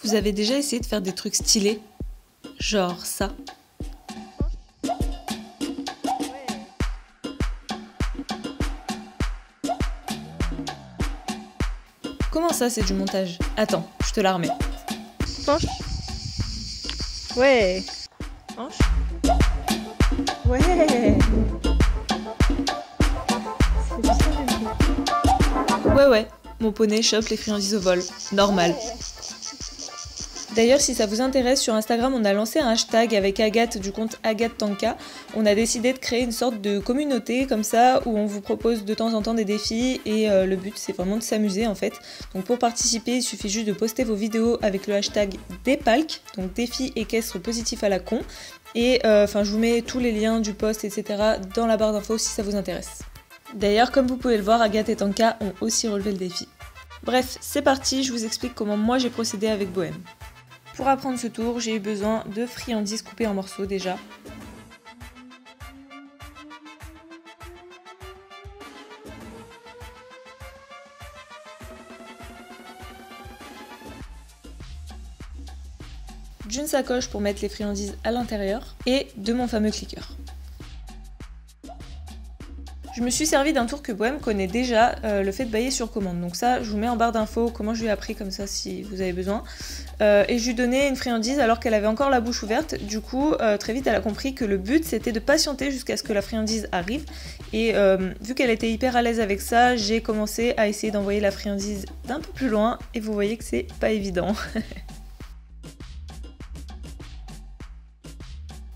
Vous avez déjà essayé de faire des trucs stylés? Genre ça. Comment ça, c'est du montage? Attends, je te la remets. Penche. Ouais. Penche. Ouais. Ouais, mon poney chope les friandises au vol. Normal. D'ailleurs, si ça vous intéresse, sur Instagram, on a lancé un hashtag avec Agathe du compte Agathe Tanka. On a décidé de créer une sorte de communauté comme ça où on vous propose de temps en temps des défis et le but c'est vraiment de s'amuser en fait. Donc pour participer, il suffit juste de poster vos vidéos avec le hashtag DEPALK, donc défi équestre positif à la con. Et je vous mets tous les liens du post, etc. dans la barre d'infos si ça vous intéresse. D'ailleurs, comme vous pouvez le voir, Agathe et Tanka ont aussi relevé le défi. Bref, c'est parti, je vous explique comment moi j'ai procédé avec Bohème. Pour apprendre ce tour, j'ai eu besoin de friandises coupées en morceaux déjà. D'une sacoche pour mettre les friandises à l'intérieur et de mon fameux clicker. Je me suis servi d'un tour que Bohème connaît déjà, le fait de bailler sur commande. Donc ça, je vous mets en barre d'infos comment je lui ai appris comme ça si vous avez besoin. Et je lui donnais une friandise alors qu'elle avait encore la bouche ouverte. Du coup, très vite, elle a compris que le but, c'était de patienter jusqu'à ce que la friandise arrive. Et vu qu'elle était hyper à l'aise avec ça, j'ai commencé à essayer d'envoyer la friandise d'un peu plus loin. Et vous voyez que c'est pas évident.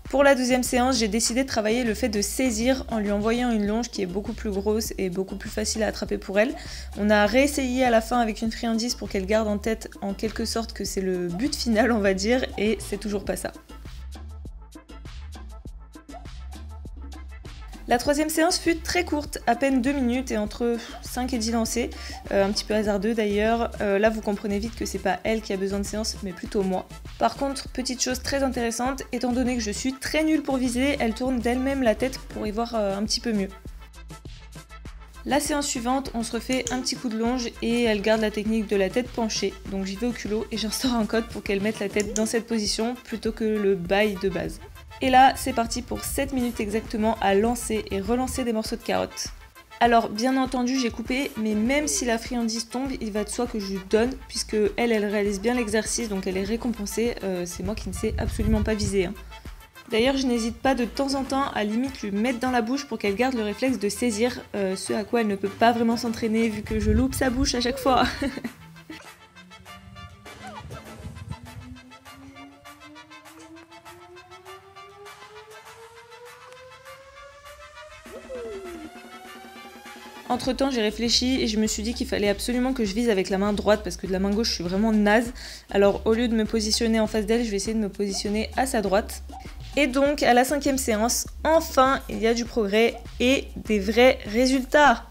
Pour la deuxième séance, j'ai décidé de travailler le fait de saisir en lui envoyant une longe qui est beaucoup plus grosse et beaucoup plus facile à attraper pour elle. On a réessayé à la fin avec une friandise pour qu'elle garde en tête en quelque sorte que c'est le but final on va dire et c'est toujours pas ça. La troisième séance fut très courte, à peine 2 minutes et entre 5 et 10 lancers, un petit peu hasardeux d'ailleurs. Là vous comprenez vite que c'est pas elle qui a besoin de séance mais plutôt moi. Par contre, petite chose très intéressante, étant donné que je suis très nulle pour viser, elle tourne d'elle-même la tête pour y voir un petit peu mieux. La séance suivante, on se refait un petit coup de longe et elle garde la technique de la tête penchée. Donc j'y vais au culot et j'en sors un code pour qu'elle mette la tête dans cette position plutôt que le bail de base. Et là, c'est parti pour 7 minutes exactement à lancer et relancer des morceaux de carottes. Alors, bien entendu, j'ai coupé, mais même si la friandise tombe, il va de soi que je lui donne, puisque elle réalise bien l'exercice, donc elle est récompensée. C'est moi qui ne sais absolument pas viser. Hein. D'ailleurs, je n'hésite pas de temps en temps à limite lui mettre dans la bouche pour qu'elle garde le réflexe de saisir, ce à quoi elle ne peut pas vraiment s'entraîner vu que je loupe sa bouche à chaque fois. Entre temps j'ai réfléchi et je me suis dit qu'il fallait absolument que je vise avec la main droite parce que de la main gauche je suis vraiment naze. Alors au lieu de me positionner en face d'elle, je vais essayer de me positionner à sa droite. Et donc à la 5e séance, enfin il y a du progrès et des vrais résultats.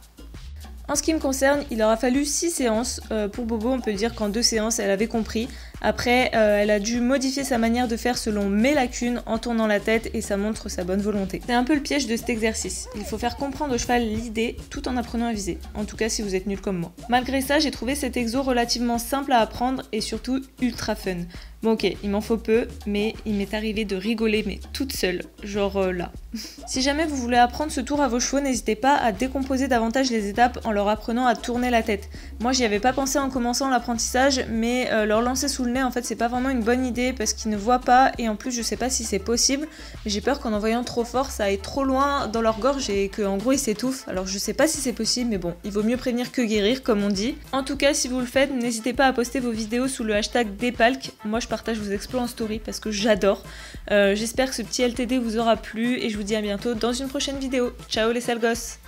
En ce qui me concerne, il aura fallu 6 séances. Pour Bobo, on peut dire qu'en 2 séances, elle avait compris. Après, elle a dû modifier sa manière de faire selon mes lacunes en tournant la tête et ça montre sa bonne volonté. C'est un peu le piège de cet exercice. Il faut faire comprendre au cheval l'idée tout en apprenant à viser. En tout cas, si vous êtes nul comme moi. Malgré ça, j'ai trouvé cet exo relativement simple à apprendre et surtout ultra fun. Bon ok, il m'en faut peu, mais il m'est arrivé de rigoler, mais toute seule, genre là. Si jamais vous voulez apprendre ce tour à vos chevaux, n'hésitez pas à décomposer davantage les étapes en leur apprenant à tourner la tête. Moi j'y avais pas pensé en commençant l'apprentissage, mais leur lancer sous le nez en fait c'est pas vraiment une bonne idée parce qu'ils ne voient pas et en plus je sais pas si c'est possible, mais j'ai peur qu'en envoyant trop fort ça aille trop loin dans leur gorge et qu'en gros ils s'étouffent. Alors je sais pas si c'est possible, mais bon, il vaut mieux prévenir que guérir comme on dit. En tout cas si vous le faites, n'hésitez pas à poster vos vidéos sous le hashtag DEPALK. Moi je partage vos exploits en story parce que j'adore. J'espère que ce petit LTD vous aura plu et je vous dis à bientôt dans une prochaine vidéo. Ciao les sales gosses!